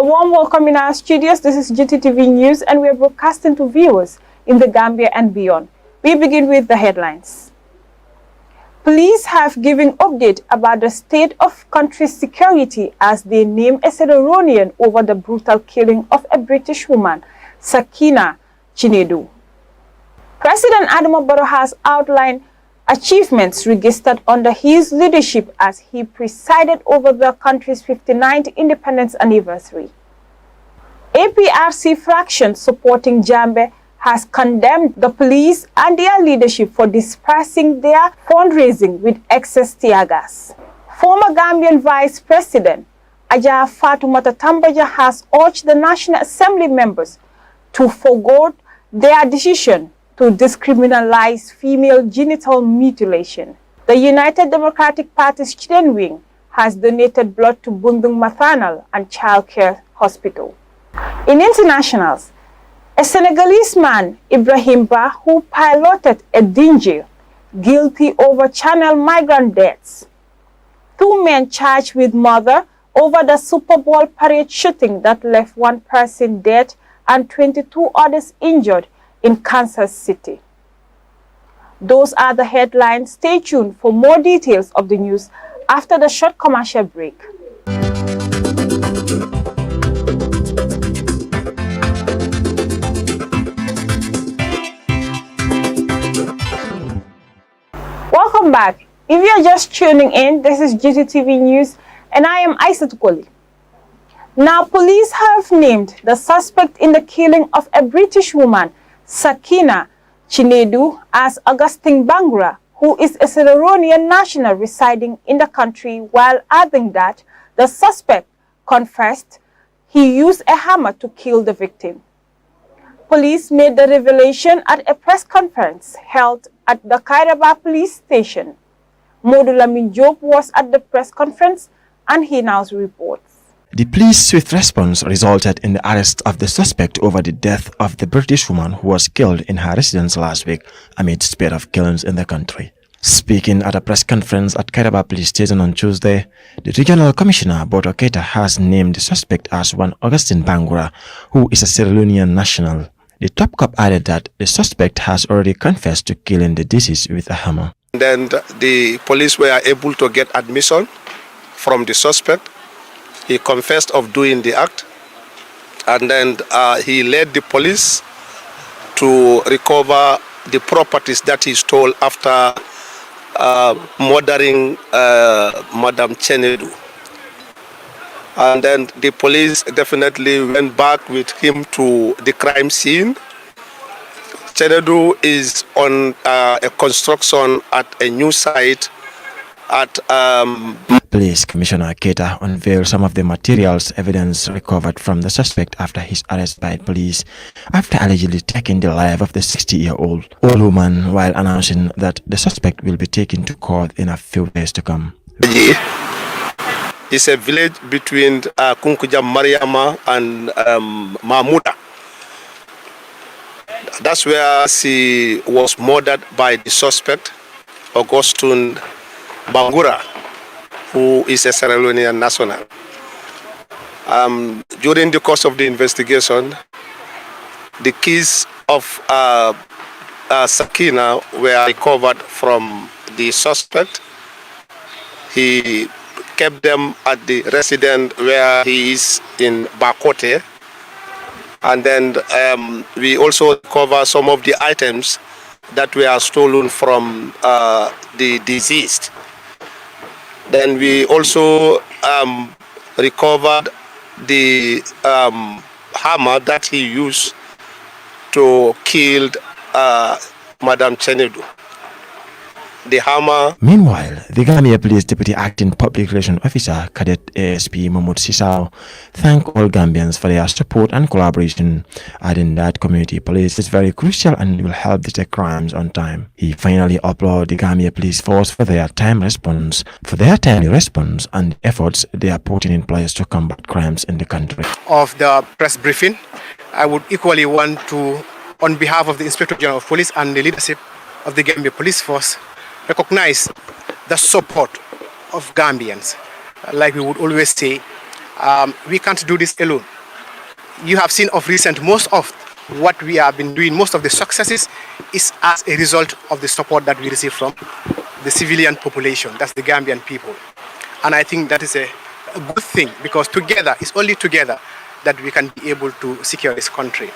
warm welcome in our studios. This is Gttv News and we are broadcasting to viewers in the Gambia and beyond. We begin with the headlines. Police have given update about the state of country's security as they name a Cameroonian over the brutal killing of a British woman, Sakina Chinedu. President Adama Barrow has outlined achievements registered under his leadership as he presided over the country's 59th independence anniversary. APRC fraction supporting Jambe has condemned the police and their leadership for dispersing their fundraising with excess tear gas. Former Gambian Vice President Aja Fatoumata Tambaja has urged the National Assembly members to forgo their decision to decriminalize female genital mutilation. The United Democratic Party's Children Wing has donated blood to Bundung Maternal and Child Care Hospital. In internationals, a Senegalese man, Ibrahim Ba, who piloted a Dingy, guilty over Channel migrant deaths. 2 men charged with murder over the Super Bowl parade shooting that left 1 person dead and 22 others injured in Kansas City. Those are the headlines. Stay tuned for more details of the news after the short commercial break. Welcome back. If you're just tuning in, this is Gttv News and I am Aisat Koli. Now, police have named the suspect in the killing of a British woman, Sakina Chinedu, as Augustine Bangura, who is a Cameroonian national residing in the country, while adding that the suspect confessed he used a hammer to kill the victim. Police made the revelation at a press conference held at the Kairaba police station. Modu Lamin Job was at the press conference and he now reports. The police swift response resulted in the arrest of the suspect over the death of the British woman who was killed in her residence last week amid spate of killings in the country. Speaking at a press conference at Kairaba police station on Tuesday, the regional commissioner Bodo Keita has named the suspect as one Augustine Bangura, who is a Sierra Leonean national. The top cop added that the suspect has already confessed to killing the deceased with a hammer. Then the police were able to get admission from the suspect. He confessed of doing the act, and then he led the police to recover the properties that he stole after murdering Madam Chinedu. And then the police definitely went back with him to the crime scene. Chinedu is on a construction at a new site at Police Commissioner Keita unveiled some of the materials evidence recovered from the suspect after his arrest by police after allegedly taking the life of the 60-year-old woman, while announcing that the suspect will be taken to court in a few days to come. It's a village between Kunkuja Mariama and Mahmuda. That's where she was murdered by the suspect, Augustine Bangura, who is a Sierra Leonean national. During the course of the investigation, the keys of Sakina were recovered from the suspect. He kept them at the residence where he is in Bakote. And then we also recover some of the items that were stolen from the deceased. Then we also recovered the hammer that he used to kill Madam Chinedu. The hammer. Meanwhile, the Gambia Police Deputy Acting Public Relations Officer, Cadet ASP Mahmoud Sisao, thanked all Gambians for their support and collaboration, adding that community police is very crucial and will help detect crimes on time. He finally applauded the Gambia Police Force for their timely response and efforts they are putting in place to combat crimes in the country. Of the press briefing, I would equally want to, on behalf of the Inspector General of Police and the leadership of the Gambia Police Force, recognize the support of Gambians. Like we would always say, we can't do this alone. You have seen of recent, most of what we have been doing, most of the successes is as a result of the support that we receive from the civilian population, that's the Gambian people. And I think that is a good thing, because together, it's only together that we can be able to secure this country.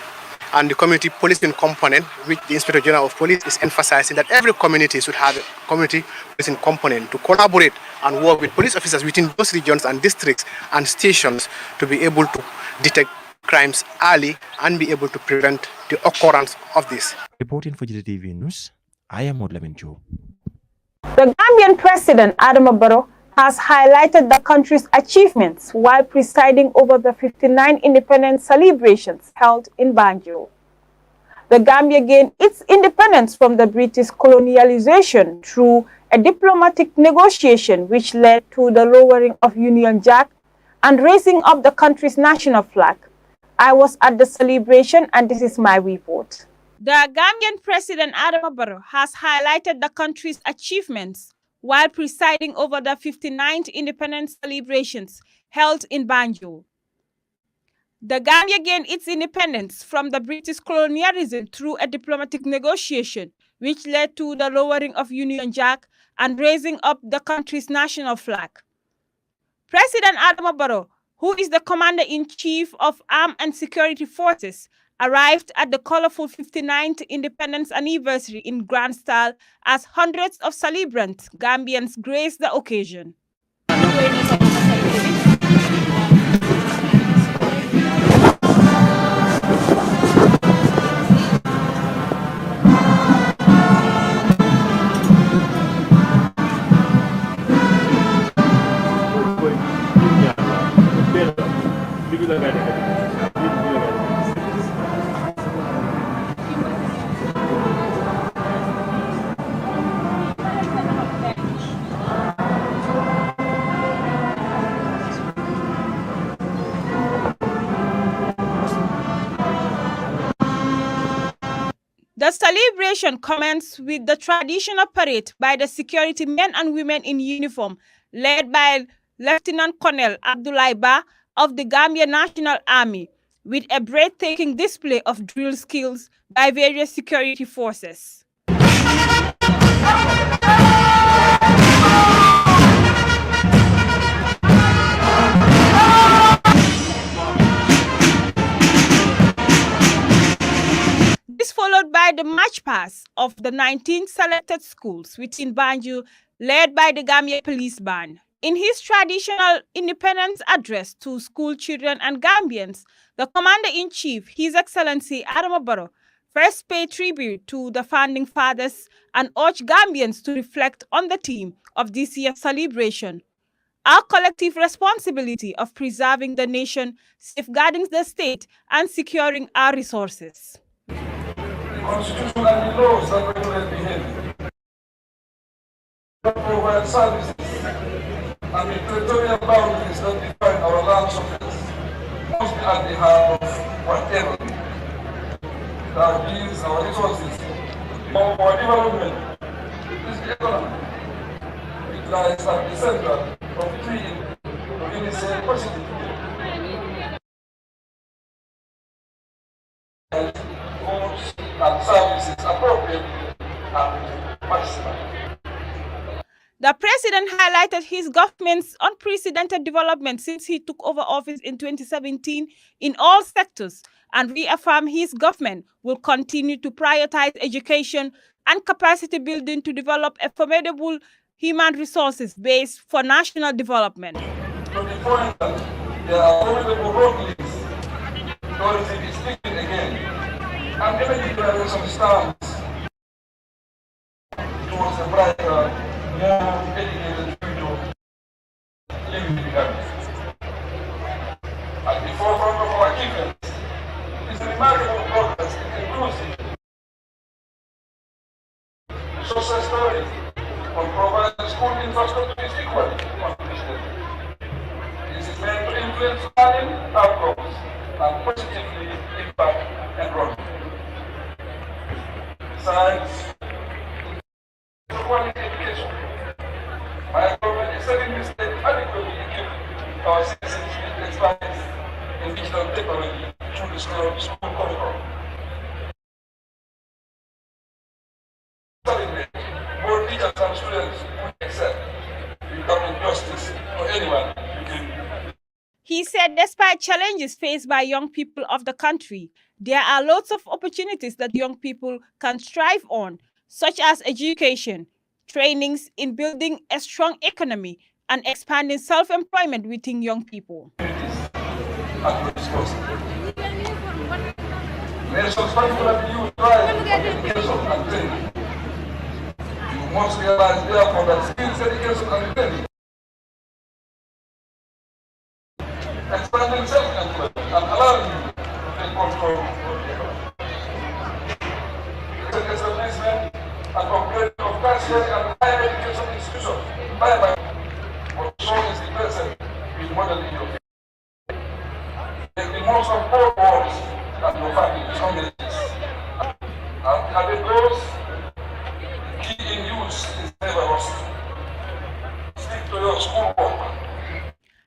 And the community policing component, which the Inspector General of Police is emphasizing that every community should have a community policing component to collaborate and work with police officers within those regions and districts and stations to be able to detect crimes early and be able to prevent the occurrence of this. Reporting for Gttv News, I am Modlamin Joe. The Gambian President, Adama Barrow, has highlighted the country's achievements while presiding over the 59 independence celebrations held in Banjul. The Gambia gained its independence from the British colonialization through a diplomatic negotiation which led to the lowering of Union Jack and raising up the country's national flag. I was at the celebration and this is my report. The Gambian President Adama Barrow has highlighted the country's achievements while presiding over the 59th independence celebrations held in Banjul. The Gambia gained its independence from the British colonialism through a diplomatic negotiation, which led to the lowering of Union Jack and raising up the country's national flag. President Adama Barrow, who is the Commander-in-Chief of Armed and Security Forces, arrived at the colorful 59th independence anniversary in grand style as hundreds of celebrant Gambians graced the occasion. The celebration commenced with the traditional parade by the security men and women in uniform, led by Lieutenant Colonel Abdoulaye Ba of the Gambia National Army, with a breathtaking display of drill skills by various security forces. This followed by the march past of the 19 selected schools within Banjul, led by the Gambia Police Band. In his traditional independence address to school children and Gambians, the Commander-in-Chief, His Excellency Adama Barrow, first paid tribute to the founding fathers and urged Gambians to reflect on the theme of this year's celebration: our collective responsibility of preserving the nation, safeguarding the state, and securing our resources. Constitution and the laws that regulate behavior, that provide services, and the territorial boundaries that define our land surface must be at the heart of whatever that is our resources for development. This economy, it lies at the center of three unison positive goods and services appropriately and maximally. The president highlighted his government's unprecedented development since he took over office in 2017 in all sectors and reaffirmed his government will continue to prioritize education and capacity building to develop a formidable human resources base for national development. To the point that there are formidable road links, tourism is speaking again, and even declaration stands towards a brighter, more dedicated future living in Ghana. At the forefront of our achievements is the remarkable progress in inclusive success stories of providing school infrastructure is equally unprecedented. This is meant to influence learning outcomes and positively impact enrollment. Besides quality education, my government is setting the state adequately equipped our citizens with expertise in digital technology curriculum. More teachers and students would excel in coming justice to anyone. He said despite challenges faced by young people of the country, there are lots of opportunities that young people can strive on, such as education, trainings in building a strong economy, and expanding self-employment within young people. Nations particularly use drive for education and training. You must realize therefore that skills education and training expanding self-employment and allowing you to take control of your economy. Establishment and upgrade of tertiary and higher education institutions by what so is the present with modern education. Make the most of all words and your family communities. And the goals, key in use is never lost. Stick to your schoolwork.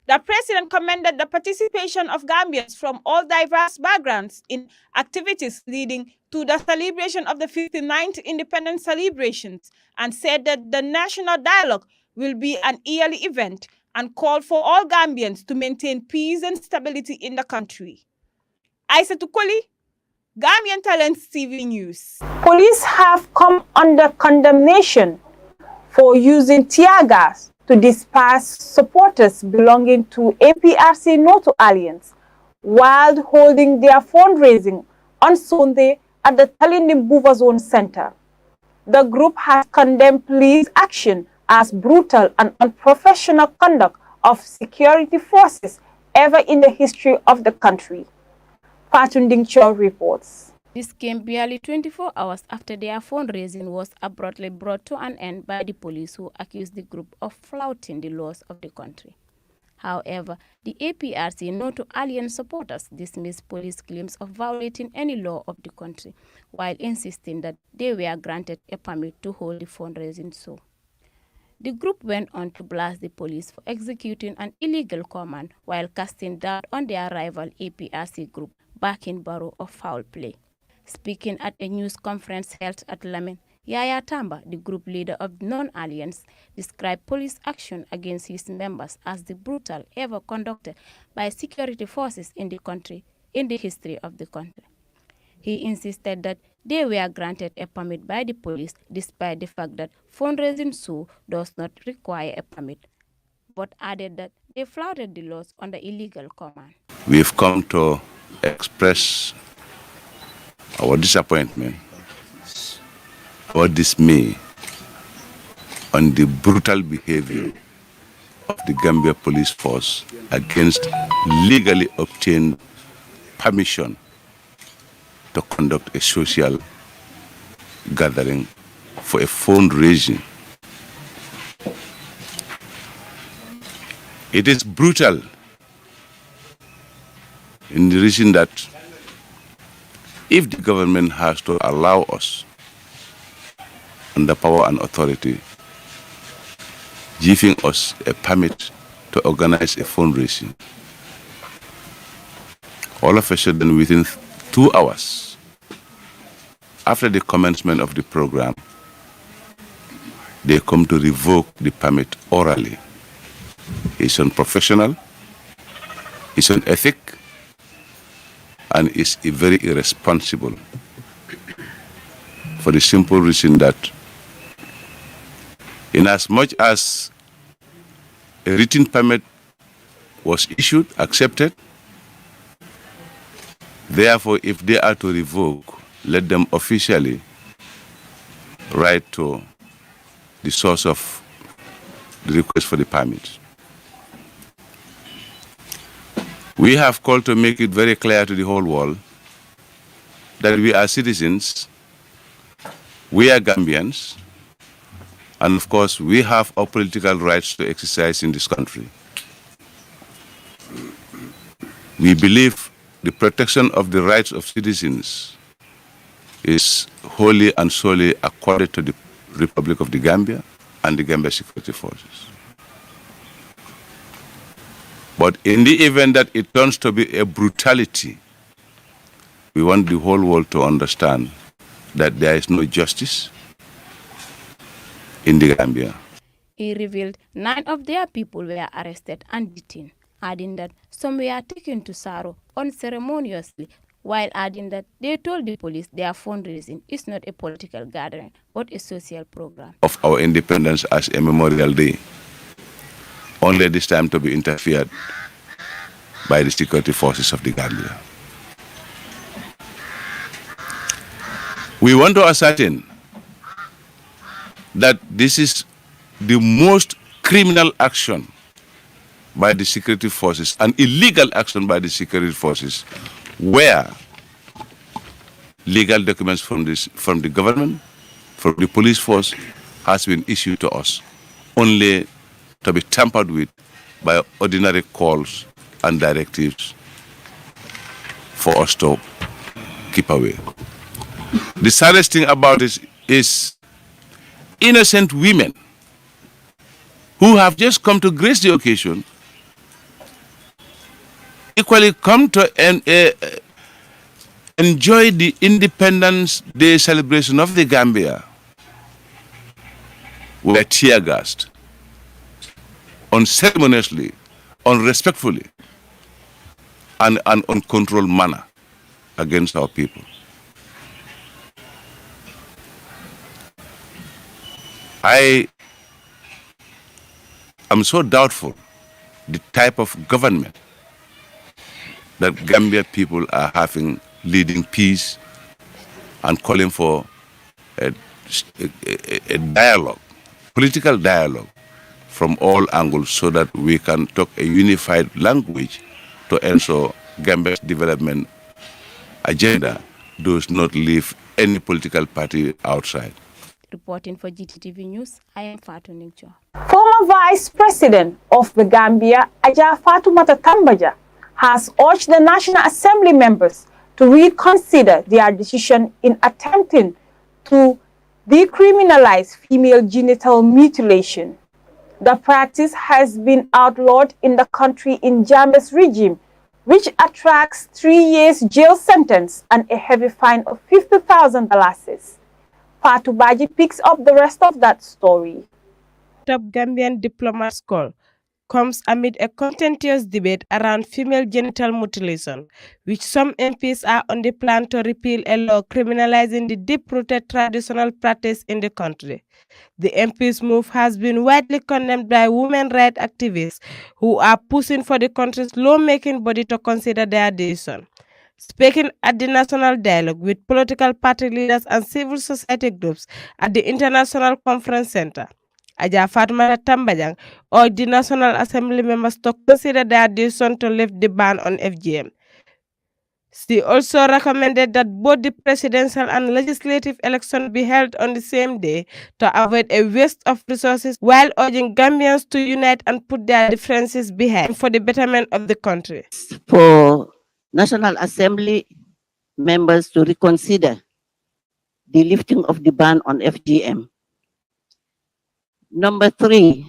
The president commended the participation of Gambians from all diverse backgrounds in activities leading to the celebration of the 59th independence celebrations and said that the national dialogue will be an yearly event and called for all Gambians to maintain peace and stability in the country. Aissatou Koli, Gambian Talents TV News. Police have come under condemnation for using tear gas to disperse supporters belonging to APRC NATO Alliance while holding their fundraising on Sunday at the Talindim Buva Zone Center. The group has condemned police action as brutal and unprofessional conduct of security forces ever in the history of the country. Patunding Cho reports. This came barely 24 hours after their fundraising was abruptly brought to an end by the police, who accused the group of flouting the laws of the country. However, the APRC NATO Alliance supporters dismissed police claims of violating any law of the country, while insisting that they were granted a permit to hold the fundraising show. The group went on to blast the police for executing an illegal command while casting doubt on their rival APRC group, backing Barrow of foul play. Speaking at a news conference held at Lamin, Yaya Tamba, the group leader of non-alliance, described police action against his members as the brutal ever conducted by security forces in the country in the history of the country. He insisted that they were granted a permit by the police despite the fact that fundraising show does not require a permit, but added that they flouted the laws under illegal command. We've come to express our disappointment or dismay on the brutal behavior of the Gambia police force against legally obtained permission to conduct a social gathering for a fundraising. It is brutal in the reason that if the government has to allow us, under power and authority, giving us a permit to organize a fundraising, all of a sudden within 2 hours after the commencement of the program, they come to revoke the permit orally. It's unprofessional, it's unethical, and is very irresponsible, for the simple reason that in as much as a written permit was issued, accepted, therefore if they are to revoke, let them officially write to the source of the request for the permit. We have called to make it very clear to the whole world that we are citizens, we are Gambians, and of course we have our political rights to exercise in this country. We believe the protection of the rights of citizens is wholly and solely accorded to the Republic of the Gambia and the Gambia Security Forces. But in the event that it turns to be a brutality We want the whole world to understand that there is no justice in the Gambia. He revealed 9 of their people were arrested and detained, adding that some were taken to Saro unceremoniously, while adding that they told the police their fundraising is not a political gathering, but a social program. Of our independence as a memorial day, only this time to be interfered by the security forces of the Gambia. We want to ascertain that this is the most criminal action by the security forces, an illegal action by the security forces, where legal documents from the government, from the police force, has been issued to us, only to be tampered with by ordinary calls and directives for us to keep away. The saddest thing about this is innocent women who have just come to grace the occasion, equally come to enjoy the Independence Day celebration of the Gambia, were tear gassed, unceremoniously, unrespectfully, and an uncontrolled manner against our people. I am so doubtful the type of government that Gambia people are having, leading peace and calling for a dialogue, political dialogue from all angles, so that we can talk a unified language to ensure Gambia's development agenda does not leave any political party outside. Reporting for Gttv News, I am Fatou Ningcho. Former Vice President of the Gambia, Aja Fatoumata Tambaja, has urged the National Assembly members to reconsider their decision in attempting to decriminalize female genital mutilation. The practice has been outlawed in the country in Jammeh's regime, which attracts 3 years jail sentence and a heavy fine of $50,000. Fatou Baji picks up the rest of that story. Top Gambian diplomat's call comes amid a contentious debate around female genital mutilation, which some MPs are on the plan to repeal a law criminalizing the deep-rooted traditional practice in the country. The MP's move has been widely condemned by women rights activists who are pushing for the country's lawmaking body to consider their decision. Speaking at the National Dialogue with political party leaders and civil society groups at the International Conference Center, Aja Fatoumata Tambajang urged the National Assembly members to consider their decision to lift the ban on FGM. She also recommended that both the presidential and legislative elections be held on the same day to avoid a waste of resources, while urging Gambians to unite and put their differences behind for the betterment of the country. For National Assembly members to reconsider the lifting of the ban on FGM. Number 3,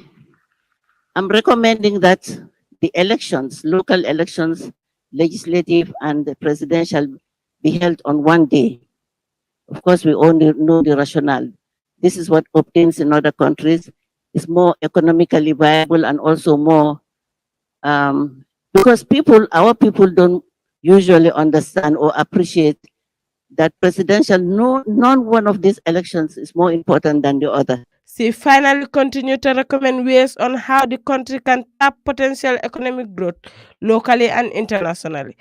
I'm recommending that the elections, local elections, legislative and presidential, be held on one day. Of course, we only know the rationale. This is what obtains in other countries. It's more economically viable and also more, because our people don't usually understand or appreciate that presidential, none one of these elections is more important than the other. She finally continued to recommend ways on how the country can tap potential economic growth locally and internationally,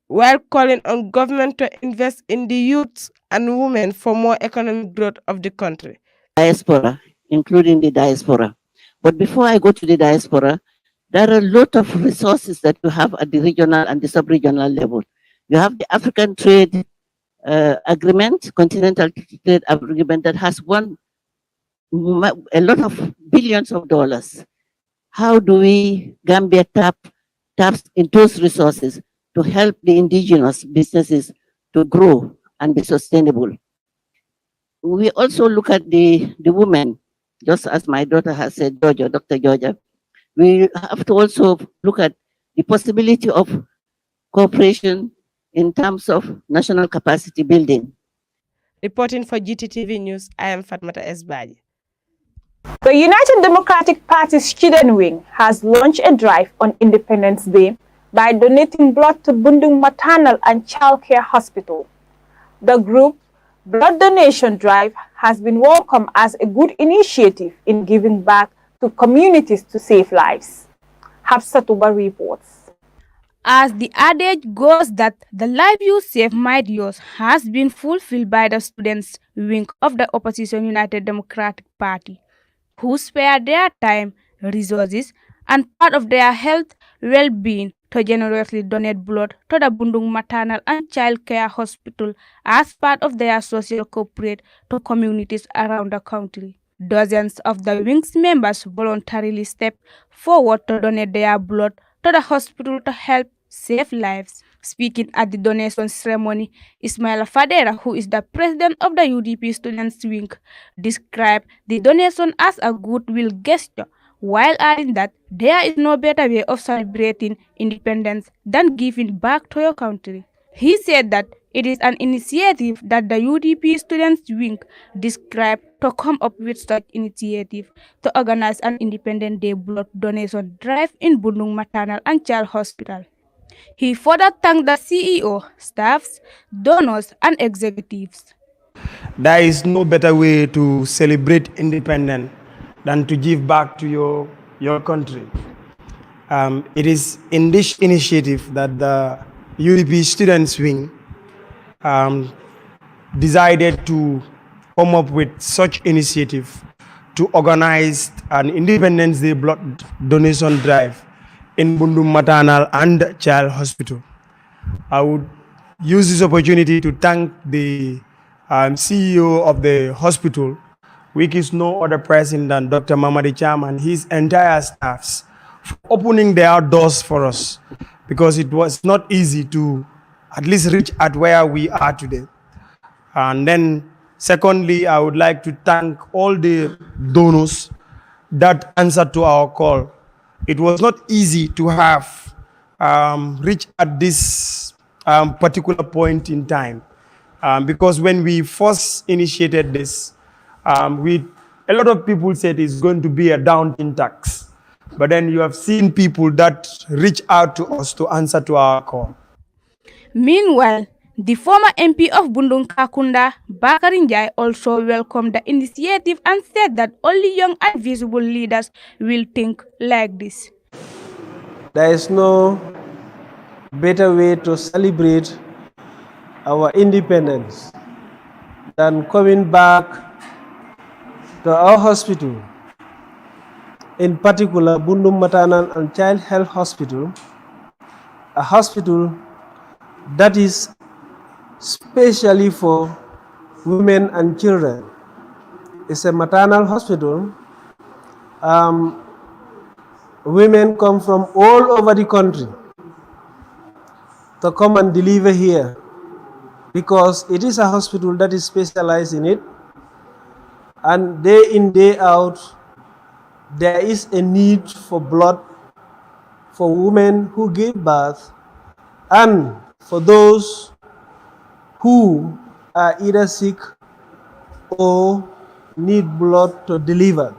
while calling on government to invest in the youths and women for more economic growth of the country. Diaspora, including the diaspora. But before I go to the diaspora, there are a lot of resources that you have at the regional and the sub-regional level. You have the African Trade Agreement, Continental Trade Agreement, that has a lot of billions of dollars. How do we, Gambia, taps in those resources to help the indigenous businesses to grow and be sustainable? We also look at the women, just as my daughter has said, Dr. Georgia. We have to also look at the possibility of cooperation in terms of national capacity building. Reporting for Gttv News, I am Fatmata Esbaji. The United Democratic Party student wing has launched a drive on Independence Day by donating blood to Bundung Maternal and Child Care Hospital. The group blood donation drive has been welcomed as a good initiative in giving back to communities to save lives. Hafsatuba reports. As the adage goes that the life you save might yours has been fulfilled by the students' wing of the opposition United Democratic Party, who spare their time, resources, and part of their health well-being to generously donate blood to the Bundung Maternal and Child Care Hospital as part of their social corporate to communities around the country. Dozens of the wing's members voluntarily stepped forward to donate their blood to the hospital to help save lives. Speaking at the donation ceremony, Ismail Fadera, who is the president of the UDP Students' Wing, described the donation as a goodwill gesture, while adding that there is no better way of celebrating independence than giving back to your country. He said that it is an initiative that the UDP Students' Wing described to come up with such initiative to organize an Independent Day blood donation drive in Bundung Maternal and Child Hospital. He further thanked the CEO, staffs, donors, and executives. There is no better way to celebrate independence than to give back to your country. It is in this initiative that the UDP Students' Wing decided to come up with such initiative to organize an Independence Day blood donation drive in Bundung Maternal and Child Hospital. I would use this opportunity to thank the CEO of the hospital, which is no other person than Dr. Mamadi Cham and his entire staffs, for opening their doors for us, because it was not easy to at least reach at where we are today. And then secondly, I would like to thank all the donors that answered to our call. It was not easy to have reached at this particular point in time, because when we first initiated this, a lot of people said it's going to be a daunting task. But then you have seen people that reach out to us to answer to our call. Meanwhile, the former MP of Bundung Kakunda, Bakari Njai, also welcomed the initiative and said that only young and visible leaders will think like this. There is no better way to celebrate our independence than coming back to our hospital, in particular Bundung Maternal and Child Health Hospital, a hospital that is specially for women and children. It's a maternal hospital. Women come from all over the country to come and deliver here, because it is a hospital that is specialized in it, and day in, day out, there is a need for blood for women who give birth and for those who are either sick or need blood to deliver.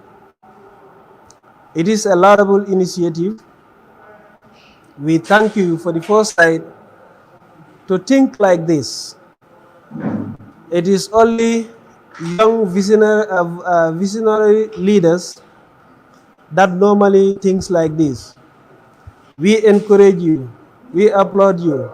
It is a laudable initiative. We thank you for the foresight to think like this. It is only young visionary leaders that normally thinks like this. We encourage you, we applaud you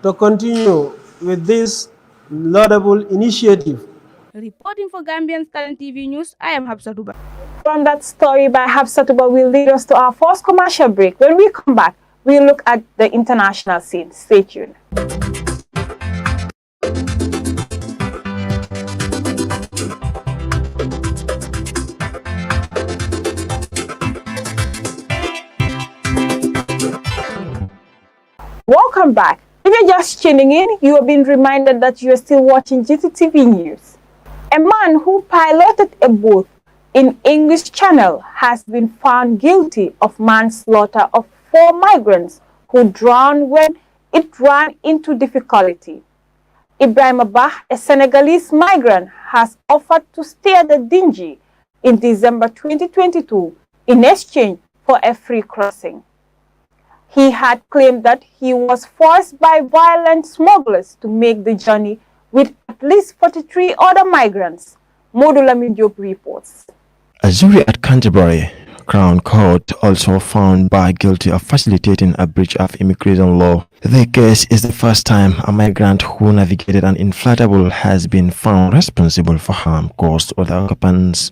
to continue with this laudable initiative. Reporting for Gambian Talent TV News, I am Hafsatuba. From that story by Hafsatuba will lead us to our first commercial break. When we come back, we'll look at the international scene. Stay tuned. Welcome back. If you're just tuning in, you have been reminded that you are still watching Gttv News. A man who piloted a boat in English Channel has been found guilty of manslaughter of 4 migrants who drowned when it ran into difficulty. Ibrahim Bah, a Senegalese migrant, has offered to steer the dinghy in December 2022 in exchange for a free crossing. He had claimed that he was forced by violent smugglers to make the journey with at least 43 other migrants. Modula Mindiop reports. A jury at Canterbury Crown Court also found Bah guilty of facilitating a breach of immigration law. The case is the first time a migrant who navigated an inflatable has been found responsible for harm caused other occupants.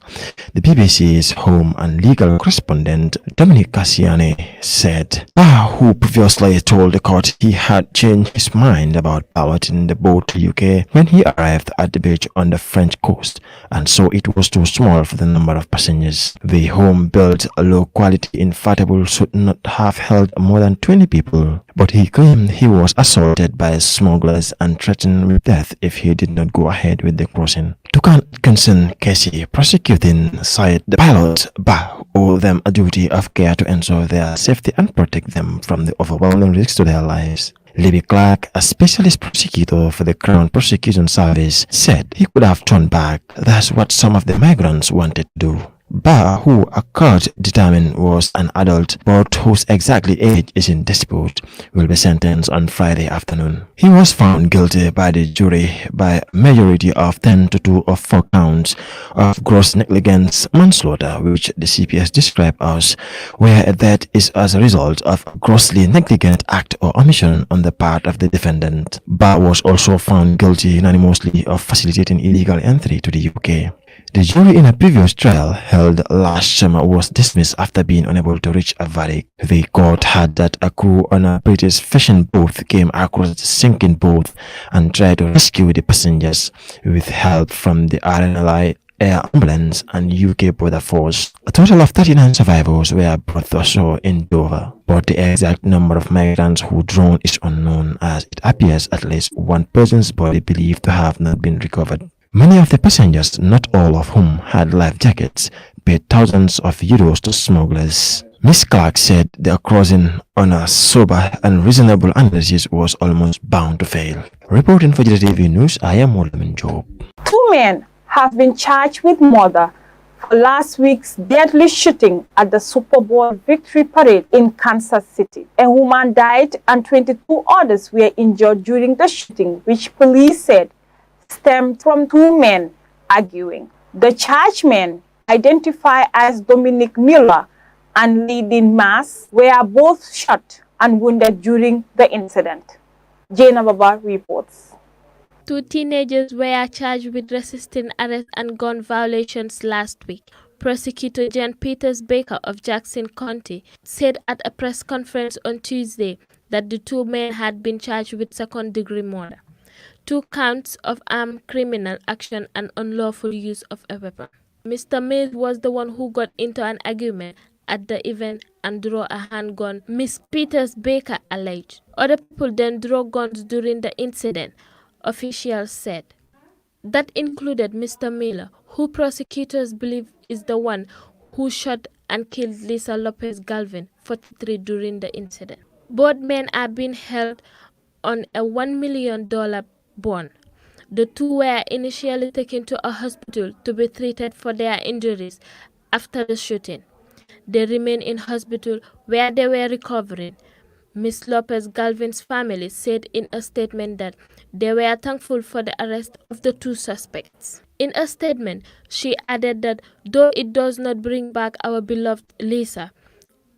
The BBC's home and legal correspondent Dominic Cassiani said Bah, who previously told the court he had changed his mind about piloting the boat to UK when he arrived at the beach on the French coast and saw it was too small for the number of passengers. The home-built low-quality inflatable should not have held more than 20 people, but he claimed he was assaulted by smugglers and threatened with death if he did not go ahead with the crossing. Tukan Atkinson Casey, prosecuting, said the pilot Bah owed them a duty of care to ensure their safety and protect them from the overwhelming risks to their lives. Libby Clark, a specialist prosecutor for the Crown Prosecution Service, said he could have turned back. That's what some of the migrants wanted to do. Bah, who a court determined was an adult but whose exactly age is in dispute, will be sentenced on Friday afternoon. He was found guilty by the jury by a majority of 10 to 2 of 4 counts of gross negligence manslaughter, which the CPS described as where a death is as a result of a grossly negligent act or omission on the part of the defendant. Bah was also found guilty unanimously of facilitating illegal entry to the UK. The jury in a previous trial held last summer was dismissed after being unable to reach a verdict. The court had that a crew on a British fishing boat came across the sinking boat and tried to rescue the passengers with help from the RNLI Air Ambulance and UK Border Force. A total of 39 survivors were brought ashore in Dover, but the exact number of migrants who drowned is unknown, as it appears at least one person's body believed to have not been recovered. Many of the passengers, not all of whom had life jackets, paid thousands of euros to smugglers. Ms. Clark said the crossing on a sober and reasonable analysis was almost bound to fail. Reporting for Gttv News, I am Morlamin Job. 2 men have been charged with murder for last week's deadly shooting at the Super Bowl victory parade in Kansas City. A woman died and 22 others were injured during the shooting, which police said stemmed from 2 men arguing. The charged men, identified as Dominic Miller and Leading Mass, were both shot and wounded during the incident. Jane Baba reports. 2 teenagers were charged with resisting arrest and gun violations last week. Prosecutor Jan Peters Baker of Jackson County said at a press conference on Tuesday that the 2 men had been charged with second-degree murder, 2 counts of armed criminal action and unlawful use of a weapon. Mr. Mills was the one who got into an argument at the event and drew a handgun, Ms. Peters Baker alleged. Other people then drew guns during the incident, officials said. That included Mr. Miller, who prosecutors believe is the one who shot and killed Lisa Lopez Galvin, 43, during the incident. Both men are being held on a $1 million bond. The 2 were initially taken to a hospital to be treated for their injuries after the shooting. They remain in hospital where they were recovering. Ms. Lopez Galvin's family said in a statement that they were thankful for the arrest of the 2 suspects. In a statement, she added that though it does not bring back our beloved Lisa,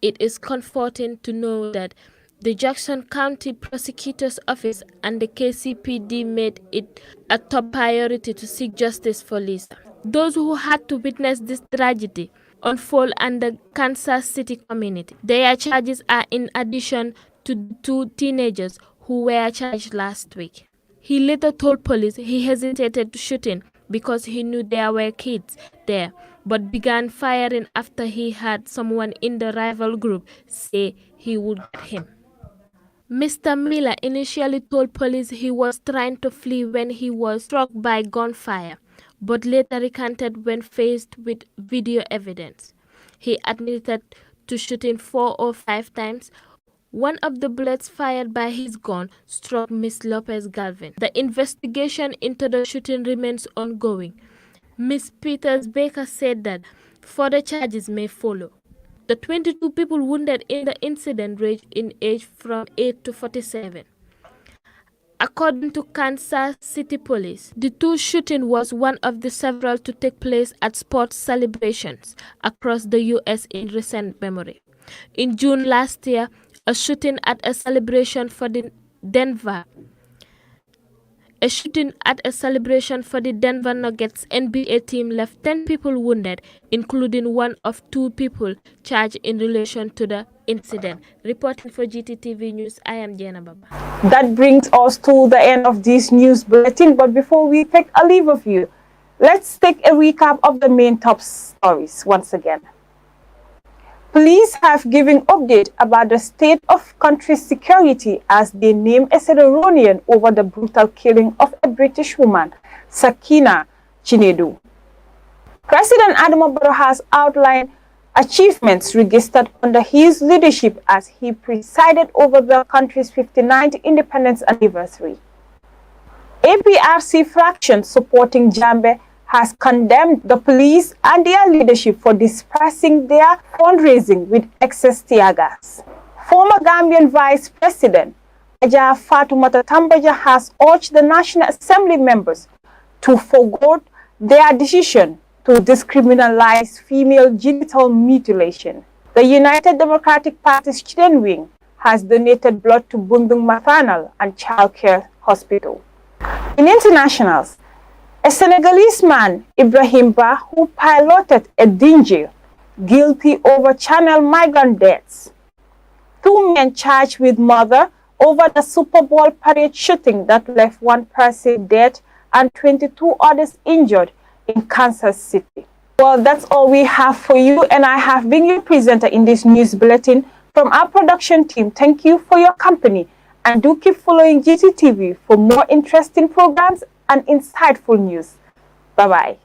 it is comforting to know that the Jackson County Prosecutor's Office and the KCPD made it a top priority to seek justice for Lisa. Those who had to witness this tragedy unfold and the Kansas City community. Their charges are in addition to the 2 teenagers who were charged last week. He later told police he hesitated to shooting because he knew there were kids there, but began firing after he had someone in the rival group say he would get him. Mr. Miller initially told police he was trying to flee when he was struck by gunfire, but later recanted when faced with video evidence. He admitted to shooting 4 or 5 times, One of the bullets fired by his gun struck Ms. Lopez Galvin. The investigation into the shooting remains ongoing. Ms. Peters Baker said that further charges may follow. The 22 people wounded in the incident range in age from 8 to 47. According to Kansas City Police, the two shooting was one of the several to take place at sports celebrations across the U.S. in recent memory. In June last year, a shooting at a celebration for the Denver Nuggets NBA team left 10 people wounded, including one of 2 people charged in relation to the incident. Reporting for Gttv News, I am Jena Baba. That brings us to the end of this news bulletin, but before we take a leave of you, let's take a recap of the main top stories once again. Police have given update about the state of country's security as they name a Ceremonial over the brutal killing of a British woman, Sakina Chinedu. President Adama Barrow has outlined achievements registered under his leadership as he presided over the country's 59th independence anniversary. APRC fraction supporting Jambe has condemned the police and their leadership for dispersing their fundraising with excess tear gas. Former Gambian Vice President Aja Fatoumata Tambaja has urged the National Assembly members to forgo their decision to decriminalize female genital mutilation. The United Democratic Party's Children Wing has donated blood to Bundung Maternal and Child Care Hospital. In internationals, a Senegalese man, Ibrahim Ba, who piloted a dinghy, guilty over Channel migrant deaths. 2 men charged with murder over the Super Bowl parade shooting that left 1 person dead and 22 others injured in Kansas City. Well, that's all we have for you, and I have been your presenter in this news bulletin. From our production team, thank you for your company, and do keep following GTTV for more interesting programs and insightful news. Bye-bye.